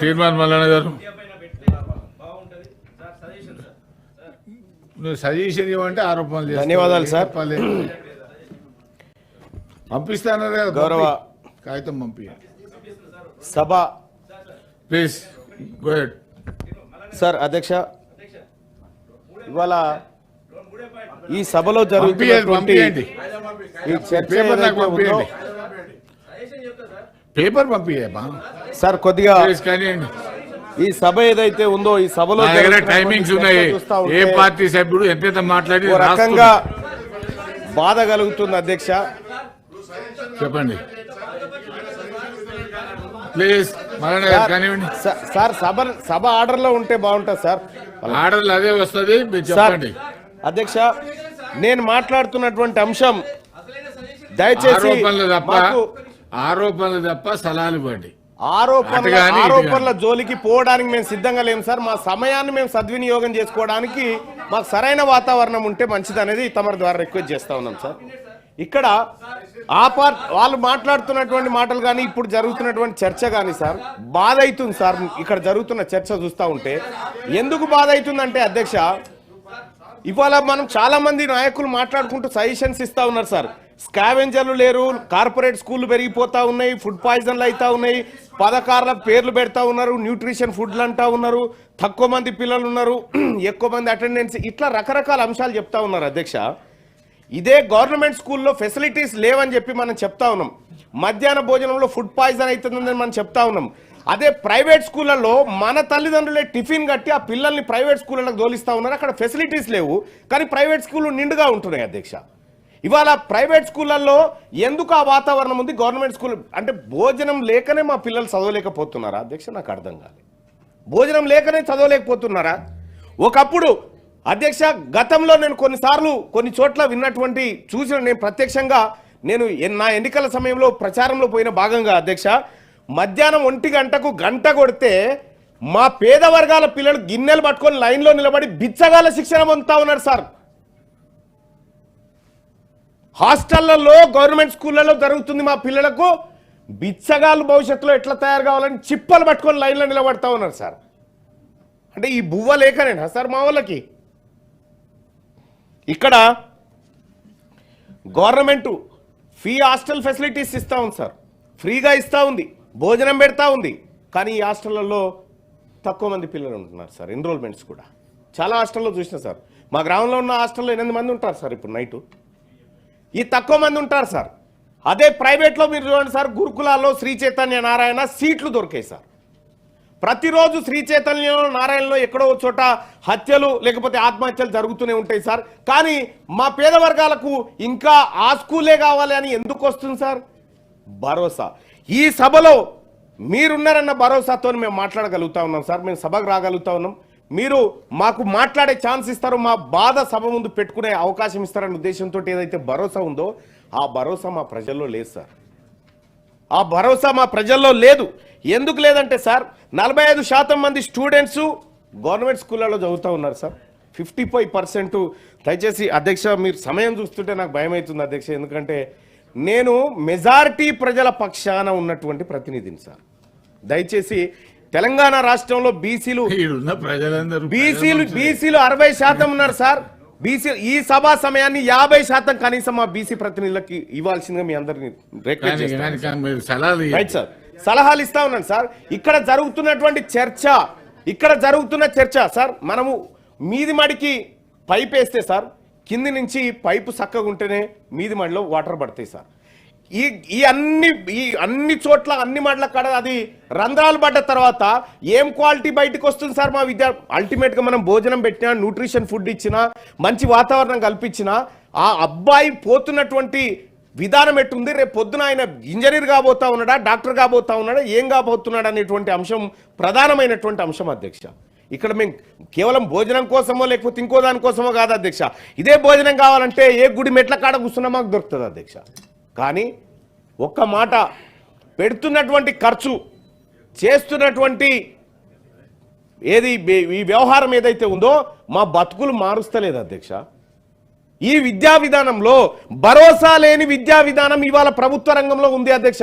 తీర్మాన్ మల్లన్న గారు నువ్వు సజెషన్ ఇవ్వంటే ఆరోపణలు చేస్తావు. ధన్యవాదాలు సార్. పంపిస్తాను కదా గౌరవ కాగితం పంపి సభ ప్లీజ్ గో హెడ్ సార్. అధ్యక్ష, ఇవాళ ఈ సభలో జరుగుతున్నటువంటి ఈ చర్చ ఏదైతే ఉందో పేపర్ పంపియమ్మా సార్ కొద్దిగా కానివ్వండి. ఈ సభ ఏదైతే ఉందో ఈ సభలో టైమింగ్స్ ఉన్నాయి. ఏ పార్టీ సభ్యుడు ఎంత మాట్లాడి రకంగా బాధ కలుగుతుంది. అధ్యక్ష చెప్పండి ప్లీజ్. కానివ్వండి సార్. సభ ఆర్డర్ లో ఉంటే బాగుంటుంది సార్. ఆర్డర్లు అదే వస్తుంది, చెప్పండి. అధ్యక్ష, నేను మాట్లాడుతున్నటువంటి అంశం దయచేసి ఆరోపణలు తప్ప సలహాలు ఇవ్వండి. ఆరోపణల జోలికి పోవడానికి మేము సిద్ధంగా లేము సార్. మా సమయాన్ని మేము సద్వినియోగం చేసుకోవడానికి మాకు సరైన వాతావరణం ఉంటే మంచిది అనేది తమరి ద్వారా రిక్వెస్ట్ చేస్తా ఉన్నాం సార్. ఇక్కడ వాళ్ళు మాట్లాడుతున్నటువంటి మాటలు కానీ ఇప్పుడు జరుగుతున్నటువంటి చర్చ కానీ సార్ బాధ అవుతుంది సార్. ఇక్కడ జరుగుతున్న చర్చ చూస్తూ ఉంటే ఎందుకు బాధ అవుతుందంటే అధ్యక్ష, ఇవాళ మనం చాలా మంది నాయకులు మాట్లాడుకుంటూ సజెషన్స్ ఇస్తా ఉన్నారు సార్. స్కావెంజర్లు లేరు, కార్పొరేట్ స్కూళ్ళు పెరిగిపోతా ఉన్నాయి, ఫుడ్ పాయిజన్లు అవుతా ఉన్నాయి, పథకాల పేర్లు పెడతా ఉన్నారు, న్యూట్రిషన్ ఫుడ్లు అంటా ఉన్నారు, తక్కువ మంది పిల్లలు ఉన్నారు, ఎక్కువ మంది అటెండెన్స్, ఇట్లా రకరకాల అంశాలు చెప్తా ఉన్నారు అధ్యక్ష. ఇదే గవర్నమెంట్ స్కూల్లో ఫెసిలిటీస్ లేవని చెప్పి మనం చెప్తా ఉన్నాం. మధ్యాహ్న భోజనంలో ఫుడ్ పాయిజన్ అవుతుందని మనం చెప్తా ఉన్నాం. అదే ప్రైవేట్ స్కూళ్ళల్లో మన తల్లిదండ్రులే టిఫిన్ కట్టి ఆ పిల్లల్ని ప్రైవేట్ స్కూళ్ళకి దోలిస్తూ ఉన్నారు. అక్కడ ఫెసిలిటీస్ లేవు, కానీ ప్రైవేట్ స్కూళ్ళు నిండుగా ఉంటున్నాయి అధ్యక్ష. ఇవాళ ప్రైవేట్ స్కూళ్ళల్లో ఎందుకు ఆ వాతావరణం ఉంది? గవర్నమెంట్ స్కూల్ అంటే భోజనం లేకనే మా పిల్లలు చదవలేకపోతున్నారా అధ్యక్ష? నాకు అర్థం కాలేదు. భోజనం లేకనే చదవలేకపోతున్నారా? ఒకప్పుడు అధ్యక్ష, గతంలో నేను కొన్నిసార్లు కొన్ని చోట్ల విన్నటువంటి చూసిన, నేను ప్రత్యక్షంగా నేను నా ఎన్నికల సమయంలో ప్రచారంలో పోయిన భాగంగా అధ్యక్ష, మధ్యాహ్నం 1 గంటకు గంట కొడితే మా పేద వర్గాల పిల్లలు గిన్నెలు పట్టుకొని లైన్లో నిలబడి బిచ్చగాల శిక్షణ పొందుతా ఉన్నారు సార్. హాస్టళ్లలో గవర్నమెంట్ స్కూళ్ళలో జరుగుతుంది. మా పిల్లలకు బిచ్చగాళ్ళు భవిష్యత్తులో ఎట్లా తయారు కావాలని చిప్పలు పట్టుకొని లైన్లో నిలబడతా ఉన్నారు సార్. అంటే ఈ బువ్వ లేకనేనా సార్ మా వాళ్ళకి? ఇక్కడ గవర్నమెంట్ ఫ్రీ హాస్టల్ ఫెసిలిటీస్ ఇస్తూ ఉంది సార్, ఫ్రీగా ఇస్తూ ఉంది, భోజనం పెడతా ఉంది. కానీ ఈ హాస్టళ్లలో తక్కువ మంది పిల్లలు ఉంటున్నారు సార్. ఎన్రోల్మెంట్స్ కూడా చాలా హాస్టల్లో చూసిన సార్. మా గ్రామంలో ఉన్న హాస్టల్లో 8 మంది ఉంటారు సార్ ఇప్పుడు నైటు. ఈ తక్కువ మంది ఉంటారు సార్. అదే ప్రైవేట్లో మీరు చూడండి సార్, గురుకులాల్లో శ్రీ చైతన్య నారాయణ సీట్లు దొరికాయి సార్. ప్రతిరోజు శ్రీ చైతన్య నారాయణలో ఎక్కడో చోట హత్యలు లేకపోతే ఆత్మహత్యలు జరుగుతూనే ఉంటాయి సార్. కానీ మా పేద వర్గాలకు ఇంకా ఆ స్కూలే కావాలి అని ఎందుకు వస్తుంది సార్? భరోసా. ఈ సభలో మీరున్నారన్న భరోసాతో మేము మాట్లాడగలుగుతా ఉన్నాం సార్. మేము సభకు రాగలుగుతా ఉన్నాం. మీరు మాకు మాట్లాడే ఛాన్స్ ఇస్తారు, మా బాధ సభ ముందు పెట్టుకునే అవకాశం ఇస్తారన్న ఉద్దేశంతో ఏదైతే భరోసా ఉందో ఆ భరోసా మా ప్రజల్లో లేదు సార్. ఆ భరోసా మా ప్రజల్లో లేదు. ఎందుకు లేదంటే సార్, 45% మంది స్టూడెంట్స్ గవర్నమెంట్ స్కూళ్ళలో చదువుతూ ఉన్నారు సార్. 55%. దయచేసి అధ్యక్ష, మీరు సమయం చూస్తుంటే నాకు భయం అవుతుంది అధ్యక్ష. ఎందుకంటే నేను మెజారిటీ ప్రజల పక్షాన ఉన్నటువంటి ప్రతినిధిని సార్. దయచేసి తెలంగాణ రాష్ట్రంలో బీసీలు 60% ఉన్నారు సార్. బీసీ ఈ సభా సమయాన్ని 50% కనీసం మా బీసీ ప్రతినిధులకి ఇవ్వాల్సిందిగా మీ అందరినీ రిక్వెస్ట్ చేస్తాను. రైట్ సార్, సలహాలు ఇస్తా ఉన్నాను సార్. ఇక్కడ జరుగుతున్న చర్చ సార్, మనము మీది మడికి పైప్ వేస్తే సార్, కింది నుంచి పైపు చక్కగా ఉంటేనే మీది మడిలో వాటర్ పడతాయి సార్. ఈ అన్ని చోట్ల అన్ని మడ్ల కాడ అది రంధ్రాలు పడ్డ తర్వాత ఏం క్వాలిటీ బయటకు వస్తుంది సార్? మా అల్టిమేట్గా మనం భోజనం పెట్టినా, న్యూట్రిషన్ ఫుడ్ ఇచ్చినా, మంచి వాతావరణం కల్పించినా ఆ అబ్బాయి పోతున్నటువంటి విధానం ఎట్టుంది? రేపు పొద్దున ఆయన ఇంజనీర్ కాబోతా ఉన్నాడా, డాక్టర్ కాబోతా ఉన్నాడా, ఏం కాబోతున్నాడు అనేటువంటి అంశం ప్రధానమైనటువంటి అంశం అధ్యక్ష. ఇక్కడ మేము కేవలం భోజనం కోసమో లేకపోతే ఇంకో దానికోసమో కాదు అధ్యక్ష. ఇదే భోజనం కావాలంటే ఏ గుడి మెట్ల కాడ కూర్చున్నా మాకు దొరుకుతుంది అధ్యక్ష. కానీ ఒక్క మాట, పెడుతున్నటువంటి ఖర్చు, చేస్తున్నటువంటి ఈ వ్యవహారం ఏదైతే ఉందో మా బతుకులు మారుస్తలేదు అధ్యక్ష. ఈ విద్యా విధానంలో భరోసా లేని విద్యా విధానం ఇవాళ ప్రభుత్వ రంగంలో ఉంది అధ్యక్ష.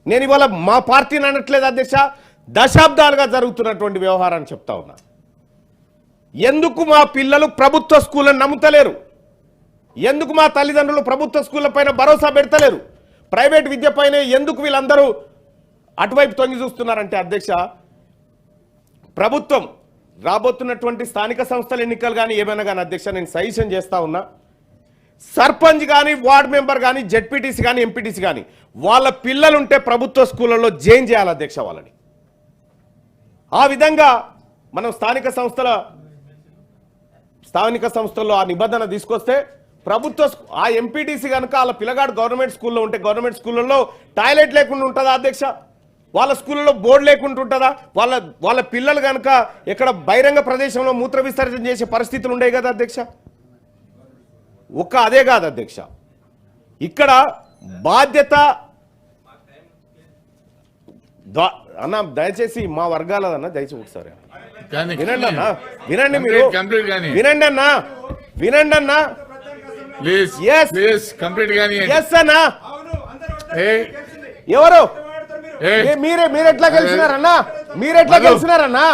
నేను ఇవాళ మా పార్టీని అనట్లేదు అధ్యక్ష, దశాబ్దాలుగా జరుగుతున్నటువంటి వ్యవహారాన్ని చెప్తా ఉన్నా. ఎందుకు మా పిల్లలు ప్రభుత్వ స్కూళ్ళను నమ్ముతలేరు? ఎందుకు మా తల్లిదండ్రులు ప్రభుత్వ స్కూళ్ళ పైన భరోసా పెడతలేరు? ప్రైవేట్ విద్య పైన ఎందుకు వీళ్ళందరూ అటువైపు తొంగి చూస్తున్నారంటే అధ్యక్ష, ప్రభుత్వం రాబోతున్నటువంటి స్థానిక సంస్థల ఎన్నికలు కానీ ఏమైనా కానీ అధ్యక్ష, నేను సజెషన్ చేస్తా ఉన్నా, సర్పంచ్ కానీ వార్డ్ మెంబర్ కానీ జెడ్పీటీసీ కానీ ఎంపీటీసీ కానీ వాళ్ళ పిల్లలుంటే ప్రభుత్వ స్కూళ్ళలో జాయిన్ చేయాలి అధ్యక్ష వాళ్ళని. ఆ విధంగా మనం స్థానిక సంస్థల్లో ఆ నిబంధన తీసుకొస్తే ప్రభుత్వ ఆ ఎంపీటీసీ కనుక వాళ్ళ పిల్లగాడు గవర్నమెంట్ స్కూల్లో ఉంటే గవర్నమెంట్ స్కూళ్ళల్లో టాయిలెట్ లేకుండా ఉంటుందా అధ్యక్ష? వాళ్ళ స్కూళ్ళలో బోర్డు లేకుండా ఉంటుందా? వాళ్ళ పిల్లలు కనుక ఎక్కడ బహిరంగ ప్రదేశంలో మూత్ర విసర్జన చేసే పరిస్థితులు ఉండేవి కదా అధ్యక్ష? అదే కాదు అధ్యక్ష, ఇక్కడ బాధ్యత అన్న దయచేసి మా వర్గాలదన్న దయచేసి ఒకసారి వినండి అన్న, వినండి మీరు, వినండి అన్న, వినండి అన్న, ఎవరు మీరెట్లా గెలిచినారన్నా? మీరెట్లా గెలిచినారన్నా?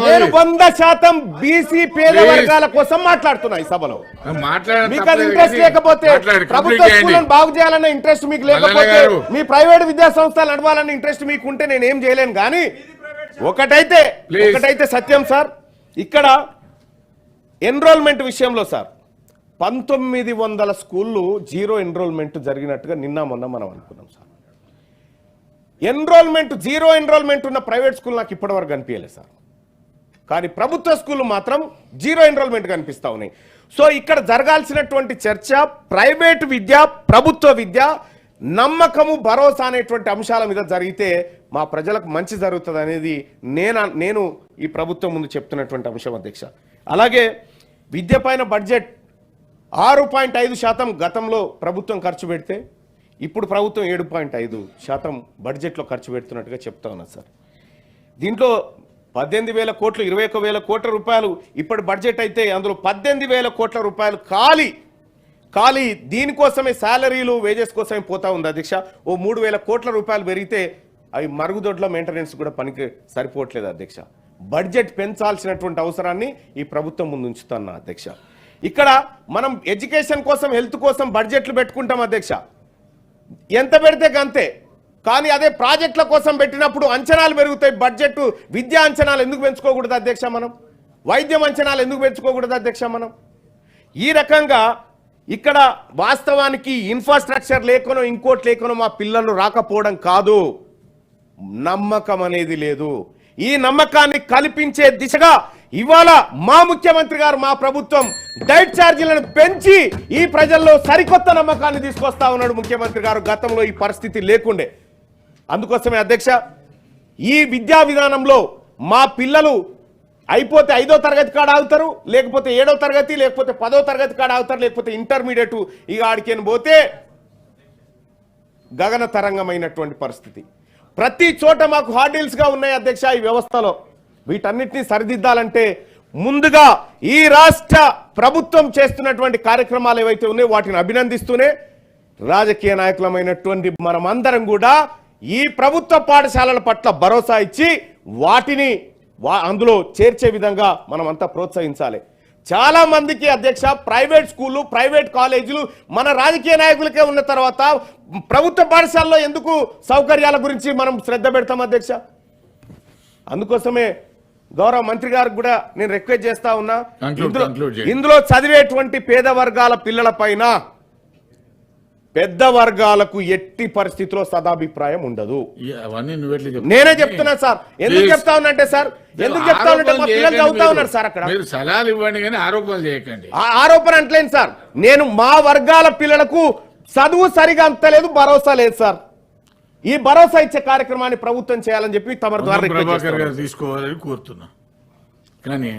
నేను 100% బీసీ పేద వర్గాల కోసం మాట్లాడుతున్నా ఈ సభలో. మీకు అది ఇంట్రెస్ట్ లేకపోతే, ప్రభుత్వ స్కూళ్ళను బాగు చేయాలన్న ఇంట్రెస్ట్ మీకు లేకపోతే, మీ ప్రైవేట్ విద్యా సంస్థలు నడవాలన్న ఇంట్రెస్ట్ మీకు ఉంటే నేను ఏం చేయలేను. కానీ ఒకటైతే సత్యం సార్, ఇక్కడ ఎన్రోల్మెంట్ విషయంలో సార్ 1900 స్కూళ్ళు జీరో ఎన్రోల్మెంట్ జరిగినట్టుగా నిన్న మొన్న మనం అనుకున్నాం సార్. జీరో ఎన్రోల్మెంట్ ఉన్న ప్రైవేట్ స్కూల్ నాకు ఇప్పటివరకు కనిపించలేదు సార్. కానీ ప్రభుత్వ స్కూళ్ళు మాత్రం జీరో ఎన్రోల్మెంట్ కనిపిస్తా ఉన్నాయి. సో ఇక్కడ జరగాల్సినటువంటి చర్చ ప్రైవేట్ విద్య, ప్రభుత్వ విద్య, నమ్మకము, భరోసా అనేటువంటి అంశాల మీద జరిగితే మా ప్రజలకు మంచి జరుగుతుంది అనేది నేను ఈ ప్రభుత్వం ముందు చెప్తున్నటువంటి అంశం అధ్యక్ష. అలాగే విద్య పైన బడ్జెట్ 6.5% గతంలో ప్రభుత్వం ఖర్చు పెడితే ఇప్పుడు ప్రభుత్వం 7.5% బడ్జెట్లో ఖర్చు పెడుతున్నట్టుగా చెప్తా ఉన్నా సార్. దీంట్లో 18,000 కోట్లు, 21,000 కోట్ల రూపాయలు ఇప్పటి బడ్జెట్ అయితే అందులో 18,000 కోట్ల రూపాయలు ఖాళీ దీనికోసమే, శాలరీలు వేజెస్ కోసమే పోతా ఉంది అధ్యక్ష. 3,000 కోట్ల రూపాయలు పెరిగితే అవి మరుగుదొడ్ల మెయింటెనెన్స్ కూడా పనికి సరిపోవట్లేదు అధ్యక్ష. బడ్జెట్ పెంచాల్సినటువంటి అవసరాన్ని ఈ ప్రభుత్వం ముందు ఉంచుతున్నా అధ్యక్ష. ఇక్కడ మనం ఎడ్యుకేషన్ కోసం, హెల్త్ కోసం బడ్జెట్లు పెట్టుకుంటాం అధ్యక్ష, ఎంత పెడితే అంతే. కానీ అదే ప్రాజెక్టుల కోసం పెట్టినప్పుడు అంచనాలు పెరుగుతాయి. బడ్జెట్ విద్యా అంచనాలు ఎందుకు పెంచుకోకూడదు అధ్యక్ష మనం? వైద్యం అంచనాలు ఎందుకు పెంచుకోకూడదు అధ్యక్ష మనం? ఈ రకంగా ఇక్కడ వాస్తవానికి ఇన్ఫ్రాస్ట్రక్చర్ లేకనో ఇంకోటి లేకనో మా పిల్లలు రాకపోవడం కాదు, నమ్మకం అనేది లేదు. ఈ నమ్మకాన్ని కల్పించే దిశగా ఇవాళ మా ముఖ్యమంత్రి గారు, మా ప్రభుత్వం డైట్ ఛార్జీలను పెంచి ఈ ప్రజల్లో సరికొత్త నమ్మకాన్ని తీసుకొస్తా ఉన్నాడు ముఖ్యమంత్రి గారు. గతంలో ఈ పరిస్థితి లేకుండే. అందుకోసమే అధ్యక్ష, ఈ విద్యా విధానంలో మా పిల్లలు అయిపోతే 5వ తరగతి కాడ ఆగుతారు, లేకపోతే 7వ తరగతి, లేకపోతే 10వ తరగతి కాడ ఆగుతారు, లేకపోతే ఇంటర్మీడియట్ ఇక ఆడికేని పోతే గగన తరంగమైనటువంటి పరిస్థితి. ప్రతి చోట మాకు హార్డిల్స్గా ఉన్నాయి అధ్యక్ష ఈ వ్యవస్థలో. వీటన్నిటినీ సరిదిద్దాలంటే ముందుగా ఈ రాష్ట్ర ప్రభుత్వం చేస్తున్నటువంటి కార్యక్రమాలు ఏవైతే ఉన్నాయో వాటిని అభినందిస్తూనే రాజకీయ నాయకులమైనటువంటి మనమందరం కూడా ఈ ప్రభుత్వ పాఠశాలల పట్ల భరోసా ఇచ్చి వాటిని అందులో చేర్చే విధంగా మనమంతా ప్రోత్సహించాలి. చాలా మందికి అధ్యక్ష ప్రైవేట్ స్కూళ్ళు, ప్రైవేట్ కాలేజీలు మన రాజకీయ నాయకులకే ఉన్న తర్వాత ప్రభుత్వ పాఠశాలలో ఎందుకు సౌకర్యాల గురించి మనం శ్రద్ధ పెడతాం అధ్యక్ష? అందుకోసమే గౌరవ మంత్రి గారికి కూడా నేను రిక్వెస్ట్ చేస్తా ఉన్నా, ఇందులో చదివేటువంటి పేద వర్గాల పిల్లల పైన పెద్ద వర్గాలకు ఎట్టి పరిస్థితిలో సదాభిప్రాయం ఉండదు. నేనే చెప్తున్నా సార్. ఎందుకు చెప్తా ఉన్నంటే సార్, ఎందుకు చెప్తా ఉన్నంటే మా పిల్లలు చదువుతా ఉన్నారు సార్. అక్కడ సలహాలు ఇవ్వండి కానీ ఆరోపణలు చేయకండి. ఆరోపణ అంటలేను సార్. నేను మా వర్గాల పిల్లలకు చదువు సరిగా అంతలేదు, భరోసా లేదు సార్. ఈ భరోసా ఇచ్చే కార్యక్రమాన్ని ప్రభుత్వం చేయాలని చెప్పి తమ ద్వారా తీసుకోవాలని కోరుతున్నా. కానీ